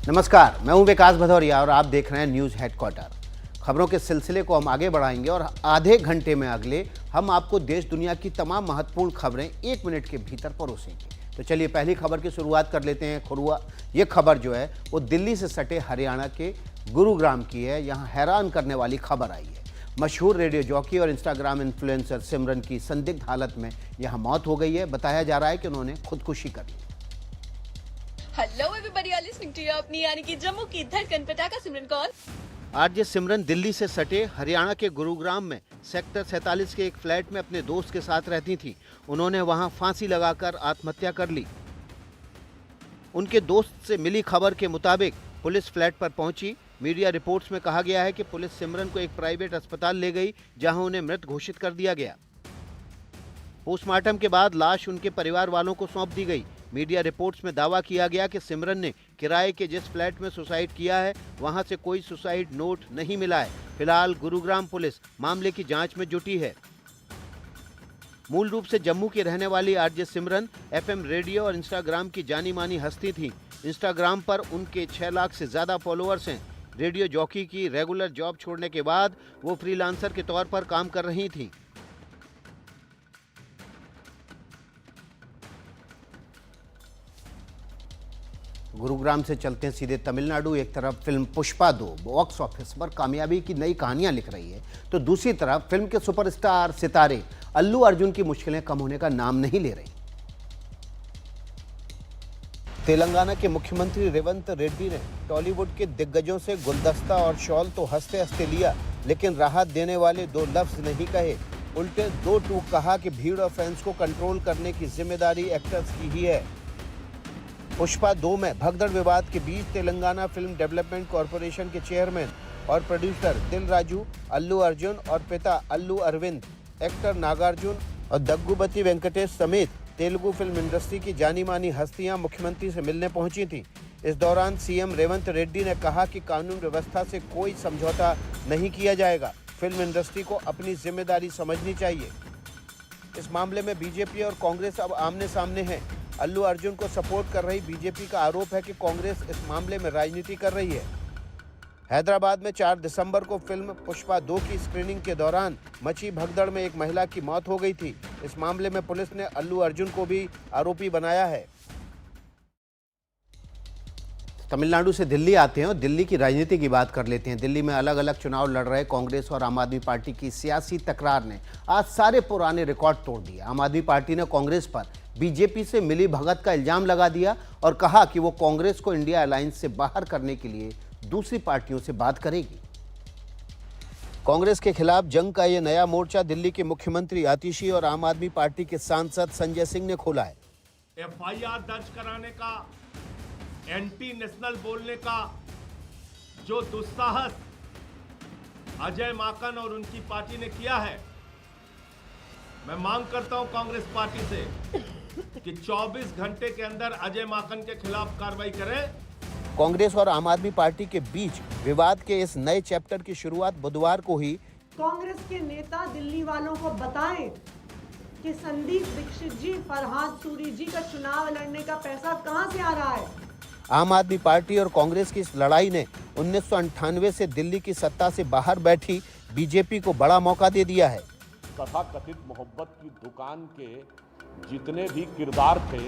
नमस्कार, मैं हूं विकास भदौरिया और आप देख रहे हैं न्यूज़ हेडक्वार्टर। खबरों के सिलसिले को हम आगे बढ़ाएंगे और आधे घंटे में अगले हम आपको देश दुनिया की तमाम महत्वपूर्ण खबरें 1 मिनट के भीतर परोसेंगे। तो चलिए पहली खबर की शुरुआत कर लेते हैं। खुरुआ ये खबर जो है वो दिल्ली से सटे हरियाणा के गुरुग्राम की है। यहाँ हैरान करने वाली खबर आई है। मशहूर रेडियो जॉकी और इंस्टाग्राम इन्फ्लुएंसर सिमरन की संदिग्ध हालत में यहाँ मौत हो गई है। बताया जा रहा है कि उन्होंने खुदकुशी कर ली। Hello everybody are listening to अपनी यानी कि जम्मू की धड़कन पटाखा सिमरन कौर। आरजे सिमरन दिल्ली से सटे हरियाणा के गुरुग्राम में सेक्टर 47 के एक फ्लैट में अपने दोस्त के साथ रहती थी। उन्होंने वहां फांसी लगाकर आत्महत्या कर ली। उनके दोस्त से मिली खबर के मुताबिक पुलिस फ्लैट पर पहुंची। मीडिया रिपोर्ट्स में कहा गया है कि पुलिस सिमरन को एक प्राइवेट अस्पताल ले गई, जहां उन्हें मृत घोषित कर दिया गया। पोस्टमार्टम के बाद लाश उनके परिवार वालों को सौंप दी गई। मीडिया रिपोर्ट्स में दावा किया गया कि सिमरन ने किराए के जिस फ्लैट में सुसाइड किया है वहां से कोई सुसाइड नोट नहीं मिला है। फिलहाल गुरुग्राम पुलिस मामले की जांच में जुटी है। मूल रूप से जम्मू की रहने वाली आरजे सिमरन एफएम रेडियो और इंस्टाग्राम की जानी मानी हस्ती थी। इंस्टाग्राम पर उनके 6 लाख से ज्यादा फॉलोअर्स हैं। रेडियो जॉकी की रेगुलर जॉब छोड़ने के बाद वो फ्रीलांसर के तौर पर काम कर रही थी। गुरुग्राम से चलते हैं सीधे तमिलनाडु। एक तरफ फिल्म पुष्पा 2 बॉक्स ऑफिस पर कामयाबी की नई कहानियां लिख रही है, तो दूसरी तरफ फिल्म के सुपरस्टार सितारे अल्लू अर्जुन की मुश्किलें कम होने का नाम नहीं ले रही। तेलंगाना के मुख्यमंत्री रेवंत रेड्डी ने टॉलीवुड के दिग्गजों से गुलदस्ता और शॉल तो हंसते हंसते लिया, लेकिन राहत देने वाले 2 लफ्ज नहीं कहे। उल्टे 2 टूक कहा कि भीड़ और फैंस को कंट्रोल करने की जिम्मेदारी एक्टर्स की ही है। पुष्पा 2 में भगदड़ विवाद के बीच तेलंगाना फिल्म डेवलपमेंट कॉरपोरेशन के चेयरमैन और प्रोड्यूसर दिल राजू, अल्लू अर्जुन और पिता अल्लू अरविंद, एक्टर नागार्जुन और दग्गुबती वेंकटेश समेत तेलुगु फिल्म इंडस्ट्री की जानी मानी हस्तियां मुख्यमंत्री से मिलने पहुंची थीं। इस दौरान सीएम रेवंत रेड्डी ने कहा कि कानून व्यवस्था से कोई समझौता नहीं किया जाएगा। फिल्म इंडस्ट्री को अपनी जिम्मेदारी समझनी चाहिए। इस मामले में बीजेपी और कांग्रेस अब आमने सामने हैं। अल्लू अर्जुन को सपोर्ट कर रही बीजेपी का आरोप है कि कांग्रेस इस मामले में राजनीति कर रही है। हैदराबाद में 4 दिसंबर को फिल्म पुष्पा 2 की स्क्रीनिंग के दौरान मची भगदड़ में एक महिला की मौत हो गई थी। इस मामले में पुलिस ने अल्लू अर्जुन को भी आरोपी बनाया है। तमिलनाडु से दिल्ली आते हैं और दिल्ली की राजनीति की बात कर लेते हैं। दिल्ली में अलग अलग चुनाव लड़ रहे कांग्रेस और आम आदमी पार्टी की सियासी तकरार ने आज सारे पुराने रिकॉर्ड तोड़ दिए। आम आदमी पार्टी ने कांग्रेस पर बीजेपी से मिली भगत का इल्जाम लगा दिया और कहा कि वो कांग्रेस को इंडिया अलायंस से बाहर करने के लिए दूसरी पार्टियों से बात करेगी। कांग्रेस के खिलाफ जंग का ये नया मोर्चा दिल्ली के मुख्यमंत्री आतिशी और आम आदमी पार्टी के सांसद संजय सिंह ने खोला है। एफआईआर दर्ज कराने का, एंटी नेशनल बोलने का जो दुस्साहस अजय माकन और उनकी पार्टी ने किया है, मैं मांग करता हूं कांग्रेस पार्टी से कि 24 घंटे के अंदर अजय माकन के खिलाफ कार्रवाई करें। कांग्रेस और आम आदमी पार्टी के बीच विवाद के इस नए चैप्टर की शुरुआत बुधवार को ही कांग्रेस के नेता दिल्ली वालों को बताएं कि संदीप दीक्षित जी, फरहाद सूरी जी का चुनाव लड़ने का पैसा कहां से आ रहा है। आम आदमी पार्टी और कांग्रेस की इस लड़ाई ने 1998 से दिल्ली की सत्ता से बाहर बैठी बीजेपी को बड़ा मौका दे दिया है। तथाकथित मोहब्बत की दुकान के जितने भी किरदार थे,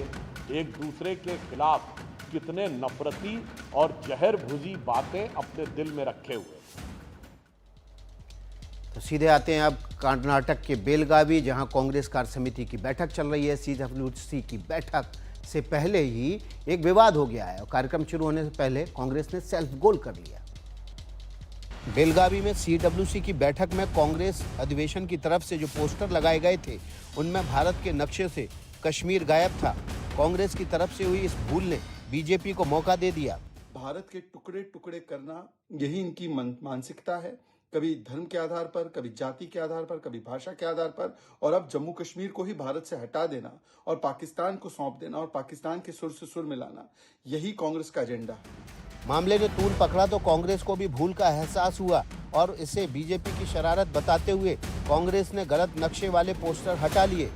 एक दूसरे के खिलाफ कितने नफरती और जहर भुजी बातें अपने दिल में रखे हुए। तो सीधे आते हैं अब कर्नाटक के बेलगावी, जहां कांग्रेस कार्य समिति की बैठक चल रही है। सीडब्ल्यूसी की बैठक से पहले ही एक विवाद हो गया है और कार्यक्रम शुरू होने से पहले कांग्रेस ने सेल्फ गोल कर लिया। बेलगावी में सीडब्ल्यूसी की बैठक में कांग्रेस अधिवेशन की तरफ से जो पोस्टर लगाए गए थे उनमें भारत के नक्शे से कश्मीर गायब था। कांग्रेस की तरफ से हुई इस भूल ने बीजेपी को मौका दे दिया। भारत के टुकड़े टुकड़े करना यही इनकी मानसिकता है, कभी धर्म के आधार पर, कभी जाति के आधार पर, कभी भाषा के आधार पर, और अब जम्मू कश्मीर को ही भारत से हटा देना और पाकिस्तान को सौंप देना और पाकिस्तान के सुर से सुर मिलाना, यही कांग्रेस का एजेंडा है। मामले ने तूल पकड़ा तो कांग्रेस को भी भूल का एहसास हुआ और इसे बीजेपी की शरारत बताते हुए कांग्रेस ने गलत नक्शे वाले पोस्टर हटा लिए।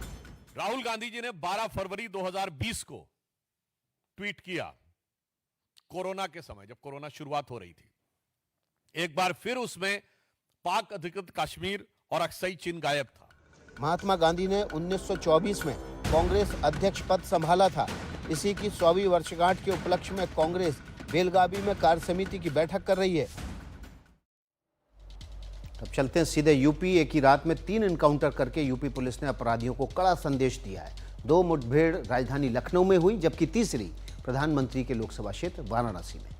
राहुल गांधी जी ने 12 फरवरी 2020 को ट्वीट किया, कोरोना के समय, जब कोरोना शुरुआत हो रही थी, एक बार फिर उसमें पाक अधिकृत कश्मीर और अक्साई चीन गायब था। महात्मा गांधी ने 1924 में कांग्रेस अध्यक्ष पद संभाला था। इसी की 100वीं वर्षगांठ के उपलक्ष्य में कांग्रेस बेलगावी में कार्य समिति की बैठक कर रही है। अब चलते हैं सीधे यूपी। एक ही रात में 3 एनकाउंटर करके यूपी पुलिस ने अपराधियों को कड़ा संदेश दिया है। 2 मुठभेड़ राजधानी लखनऊ में हुई, जबकि तीसरी प्रधानमंत्री के लोकसभा क्षेत्र वाराणसी में।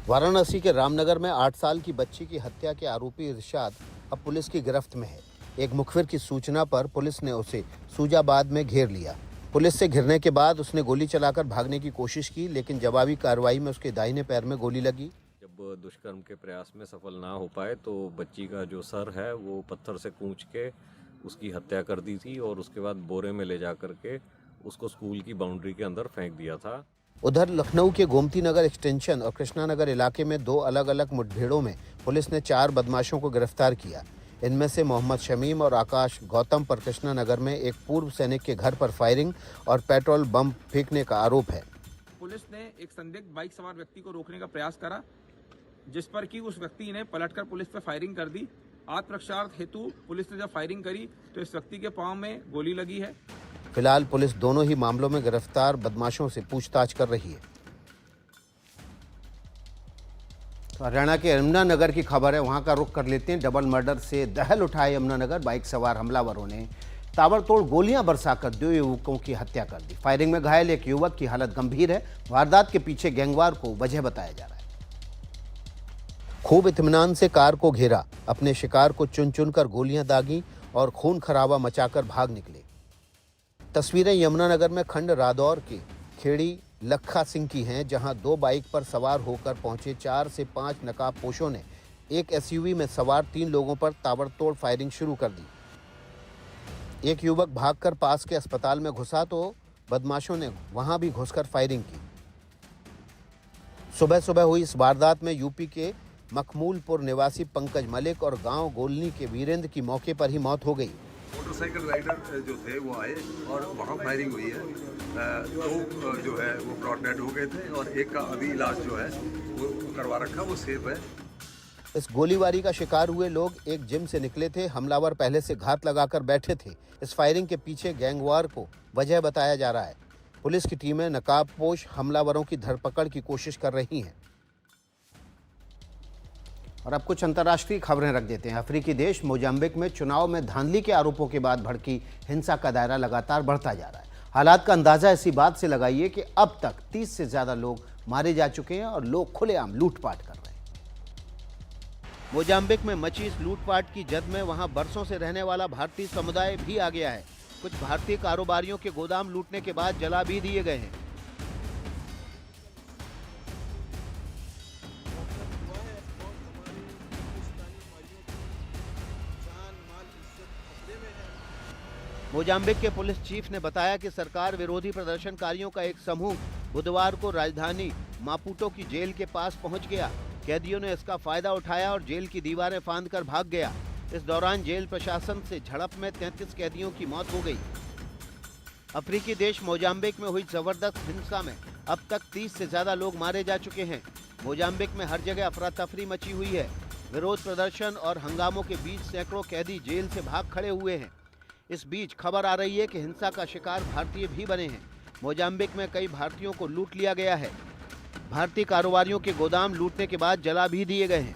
वाराणसी के रामनगर में 8 साल की बच्ची की हत्या के आरोपी इरशाद अब पुलिस की गिरफ्त में है। एक मुखबिर की सूचना पर पुलिस ने उसे सूजाबाद में घेर लिया। पुलिस से घिरने के बाद उसने गोली चलाकर भागने की कोशिश की, लेकिन जवाबी कार्रवाई में उसके दाहिने पैर में गोली लगी। जब दुष्कर्म के प्रयास में सफल ना हो पाए तो बच्ची का जो सर है वो पत्थर से कूंच के उसकी हत्या कर दी थी और उसके बाद बोरे में ले जा करके उसको स्कूल की बाउंड्री के अंदर फेंक दिया था। उधर लखनऊ के गोमती नगर एक्सटेंशन और कृष्णा नगर इलाके में 2 अलग अलग मुठभेड़ों में पुलिस ने 4 बदमाशों को गिरफ्तार किया। इनमें से मोहम्मद शमीम और आकाश गौतम पर कृष्णा नगर में एक पूर्व सैनिक के घर पर फायरिंग और पेट्रोल बम फेंकने का आरोप है। पुलिस ने एक संदिग्ध बाइक सवार व्यक्ति को रोकने का प्रयास करा, जिस पर कि उस व्यक्ति ने पलटकर पुलिस पर फायरिंग कर दी। आत्मरक्षार्थ हेतु पुलिस ने जब फायरिंग करी तो इस व्यक्ति के पांव में गोली लगी है। फिलहाल पुलिस दोनों ही मामलों में गिरफ्तार बदमाशों से पूछताछ कर रही है। हरियाणा के यमुनानगर की खबर है, वहां का रुख कर लेते हैं। डबल मर्डर से दहल उठाए यमुनानगर। बाइक सवार हमलावरों ने ताबड़तोड़ गोलियां बरसाकर 2 युवकों की हत्या कर दी। फायरिंग में घायल एक युवक की हालत गंभीर है। वारदात के पीछे गैंगवार को वजह बताया जा रहा है। खूब इत्मीनान से कार को घेरा, अपने शिकार को चुन चुन कर गोलियां दागी और खून खराबा मचाकर भाग निकले। तस्वीरें यमुनानगर में खंड रादौर के खेड़ी लखा सिंह की हैं, जहां 2 बाइक पर सवार होकर पहुंचे 4 से 5 नकाबपोशों ने एक एसयूवी में सवार 3 लोगों पर ताबड़तोड़ फायरिंग शुरू कर दी। एक युवक भागकर पास के अस्पताल में घुसा तो बदमाशों ने वहां भी घुसकर फायरिंग की। सुबह सुबह हुई इस वारदात में यूपी के मखमूलपुर निवासी पंकज मलिक और गांव गोलनी के वीरेंद्र की मौके पर ही मौत हो गई। मोटरसाइकिल राइडर जो थे वो आए और वहाँ फायरिंग हुई है। 2 जो है वो ब्रॉड डेड हो गए थे और एक का अभी इलाज जो है वो करवा रखा, वो सेफ है। इस गोलीबारी का शिकार हुए लोग एक जिम से निकले थे। हमलावर पहले से घात लगाकर बैठे थे। इस फायरिंग के पीछे गैंगवार को वजह बताया जा रहा है। पुलिस की टीमें नकाबपोश हमलावरों की धरपकड़ की कोशिश कर रही हैं। और अब कुछ अंतर्राष्ट्रीय खबरें रख देते हैं। अफ्रीकी देश मोजाम्बिक में चुनाव में धांधली के आरोपों के बाद भड़की हिंसा का दायरा लगातार बढ़ता जा रहा है। हालात का अंदाजा इसी बात से लगाइए कि अब तक 30 से ज्यादा लोग मारे जा चुके हैं और लोग खुलेआम लूटपाट कर रहे हैं। मोजाम्बिक में मची इस लूटपाट की जद में वहां बरसों से रहने वाला भारतीय समुदाय भी आ गया है। कुछ भारतीय कारोबारियों के गोदाम लूटने के बाद जला भी दिए गए हैं। मोजाम्बिक के पुलिस चीफ ने बताया कि सरकार विरोधी प्रदर्शनकारियों का एक समूह बुधवार को राजधानी मापुटो की जेल के पास पहुंच गया। कैदियों ने इसका फायदा उठाया और जेल की दीवारें फांदकर भाग गया। इस दौरान जेल प्रशासन से झड़प में 33 कैदियों की मौत हो गई। अफ्रीकी देश मोजाम्बिक में हुई जबरदस्त हिंसा में अब तक 30 से ज्यादा लोग मारे जा चुके हैं। मोजाम्बिक में हर जगह अफरा तफरी मची हुई है। विरोध प्रदर्शन और हंगामों के बीच सैकड़ों कैदी जेल से भाग खड़े हुए हैं। इस बीच खबर आ रही है कि हिंसा का शिकार भारतीय भी बने हैं। मोजाम्बिक में कई भारतीयों को लूट लिया गया है। भारतीय कारोबारियों के गोदाम लूटने के बाद जला भी दिए गए हैं।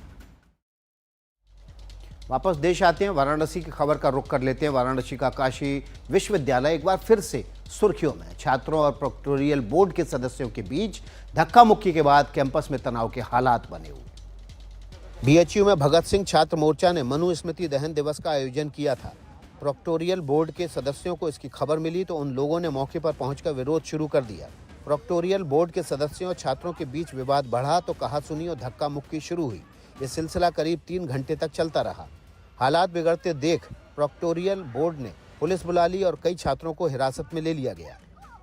वापस देश आते हैं। वाराणसी की खबर का रुख कर लेते हैं। वाराणसी का काशी विश्वविद्यालय एक बार फिर से सुर्खियों में। छात्रों और प्रोक्टोरियल बोर्ड के सदस्यों के बीच धक्का मुक्की के बाद कैंपस में तनाव के हालात बने हुए। बीएचयू में भगत सिंह छात्र मोर्चा ने मनु स्मृति दहन दिवस का आयोजन किया था। प्रोक्टोरियल बोर्ड के सदस्यों को इसकी खबर मिली तो उन लोगों ने मौके पर पहुंचकर विरोध शुरू कर दिया। प्रोक्टोरियल बोर्ड के सदस्यों और छात्रों के बीच विवाद बढ़ा तो कहासुनी और धक्का मुक्की शुरू हुई। ये सिलसिला करीब 3 घंटे तक चलता रहा। हालात बिगड़ते देख प्रोक्टोरियल बोर्ड ने पुलिस बुला ली और कई छात्रों को हिरासत में ले लिया गया।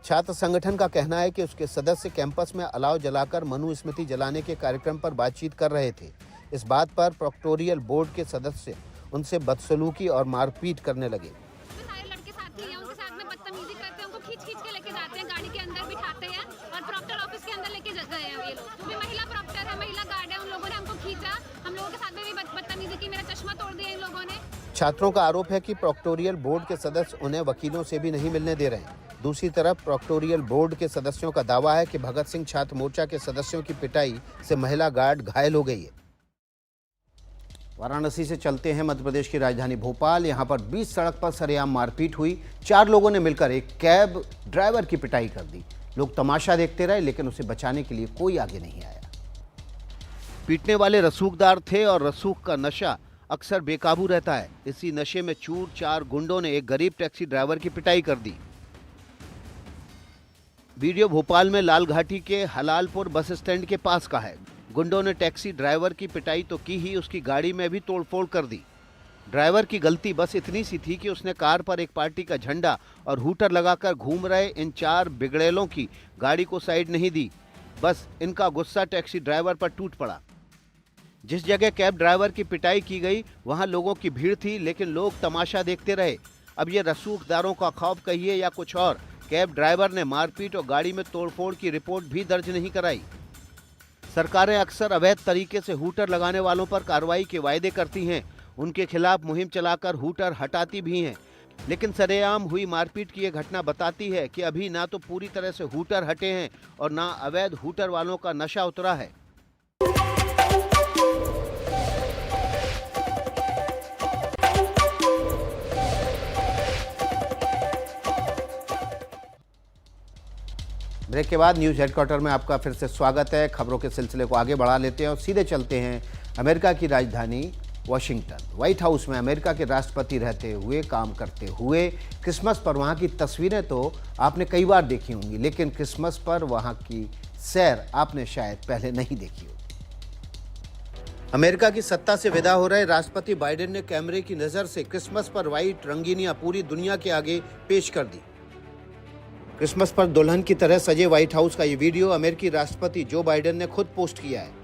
छात्र संगठन का कहना है कि उसके सदस्य कैंपस में अलाव जलाकर मनु स्मृति जलाने के कार्यक्रम पर बातचीत कर रहे थे। इस बात पर प्रोक्टोरियल बोर्ड के सदस्य उनसे बदसलूकी और मारपीट करने लगे। तो सारे लड़के साथी हैं, उनके साथ में बदतमीजी करते हैं, उनको खींच के लेके जाते हैं, गाड़ी के अंदर बिठाते हैं और प्रॉक्टर ऑफिस के अंदर लेके ये लोग। वो भी महिला प्रॉक्टर है, महिला गार्ड है, उन लोगों ने हमको खींचा, हम लोगों के साथ में भी बदतमीजी की, मेरा चश्मा तोड़ दिया इन लोगों ने। छात्रों का आरोप है कि प्रोक्टोरियल बोर्ड के सदस्य उन्हें वकीलों से भी नहीं मिलने दे रहे हैं। दूसरी तरफ प्रोक्टोरियल बोर्ड के सदस्यों का दावा है कि भगत सिंह छात्र मोर्चा के सदस्यों की पिटाई से महिला गार्ड घायल हो गई है। वाराणसी से चलते हैं मध्य प्रदेश की राजधानी भोपाल। यहां पर बीच सड़क पर सरेआम मारपीट हुई। 4 लोगों ने मिलकर एक कैब ड्राइवर की पिटाई कर दी। लोग तमाशा देखते रहे, लेकिन उसे बचाने के लिए कोई आगे नहीं आया। पीटने वाले रसूखदार थे और रसूख का नशा अक्सर बेकाबू रहता है। इसी नशे में चूर 4 गुंडों ने एक गरीब टैक्सी ड्राइवर की पिटाई कर दी। वीडियो भोपाल में लाल घाटी के हलालपुर बस स्टैंड के पास का है। गुंडों ने टैक्सी ड्राइवर की पिटाई तो की ही, उसकी गाड़ी में भी तोड़फोड़ कर दी। ड्राइवर की गलती बस इतनी सी थी कि उसने कार पर एक पार्टी का झंडा और हूटर लगाकर घूम रहे इन 4 बिगड़ेलों की गाड़ी को साइड नहीं दी। बस इनका गुस्सा टैक्सी ड्राइवर पर टूट पड़ा। जिस जगह कैब ड्राइवर की पिटाई की गई वहां लोगों की भीड़ थी, लेकिन लोग तमाशा देखते रहे। अब ये रसूखदारों का खौफ कहिए या कुछ और, कैब ड्राइवर ने मारपीट और गाड़ी में तोड़फोड़ की रिपोर्ट भी दर्ज नहीं कराई। सरकारें अक्सर अवैध तरीके से हूटर लगाने वालों पर कार्रवाई के वायदे करती हैं, उनके खिलाफ मुहिम चलाकर हूटर हटाती भी हैं, लेकिन सरेआम हुई मारपीट की ये घटना बताती है कि अभी ना तो पूरी तरह से हूटर हटे हैं और ना अवैध हूटर वालों का नशा उतरा है। ब्रेक के बाद न्यूज़ हेडक्वार्टर में आपका फिर से स्वागत है। खबरों के सिलसिले को आगे बढ़ा लेते हैं और सीधे चलते हैं अमेरिका की राजधानी वाशिंगटन। व्हाइट हाउस में अमेरिका के राष्ट्रपति रहते हुए, काम करते हुए क्रिसमस पर वहां की तस्वीरें तो आपने कई बार देखी होंगी, लेकिन क्रिसमस पर वहां की सैर आपने शायद पहले नहीं देखी होगी। अमेरिका की सत्ता से विदा हो रहे राष्ट्रपति बाइडेन ने कैमरे की नज़र से क्रिसमस पर व्हाइट रंगीनियां पूरी दुनिया के आगे पेश कर दी। क्रिसमस पर दुल्हन की तरह सजे व्हाइट हाउस का ये वीडियो अमेरिकी राष्ट्रपति जो बाइडेन ने खुद पोस्ट किया है।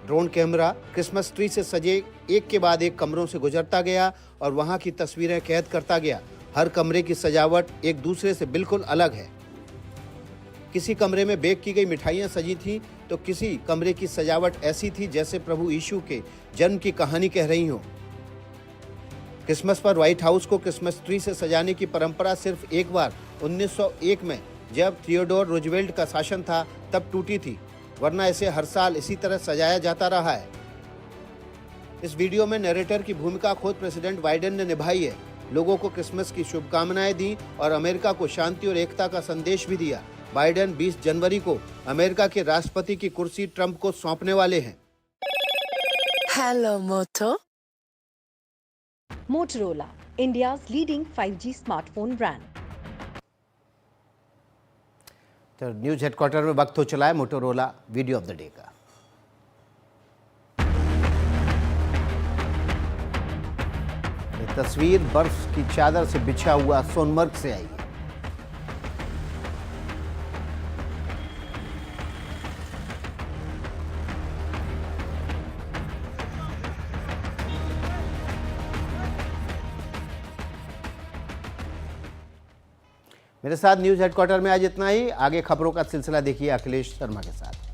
ड्रोन कैमरा क्रिसमस ट्री से सजे एक के बाद एक कमरों से गुजरता गया और वहां की तस्वीरें कैद करता गया। हर कमरे की सजावट एक दूसरे से बिल्कुल अलग है। किसी कमरे में बेक की गई मिठाइयां सजी थीं, तो किसी कमरे की सजावट ऐसी थी जैसे प्रभु यीशु के जन्म की कहानी कह रही हो। क्रिसमस पर व्हाइट हाउस को क्रिसमस ट्री से सजाने की परंपरा सिर्फ एक बार 1901 में जब थियोडोर रूजवेल्ट का शासन था तब टूटी थी, वरना इसे हर साल इसी तरह सजाया जाता रहा है। इस वीडियो में नरेटर की भूमिका खुद प्रेसिडेंट बाइडेन ने निभाई है। लोगों को क्रिसमस की शुभकामनाएं दी और अमेरिका को शांति और एकता का संदेश भी दिया। बाइडेन 20 जनवरी को अमेरिका के राष्ट्रपति की कुर्सी ट्रंप को सौंपने वाले हैं। हेलो मोटो। Motorola, India's leading 5G smartphone brand. तो न्यूज़ हेडक्वार्टर में वक्त हो चला है Motorola video of the day का। ये तस्वीर बर्फ की चादर से बिछा हुआ सोनमर्ग से आई है। मेरे साथ न्यूज़ हेडक्वार्टर में आज इतना ही। आगे खबरों का सिलसिला देखिए अखिलेश शर्मा के साथ।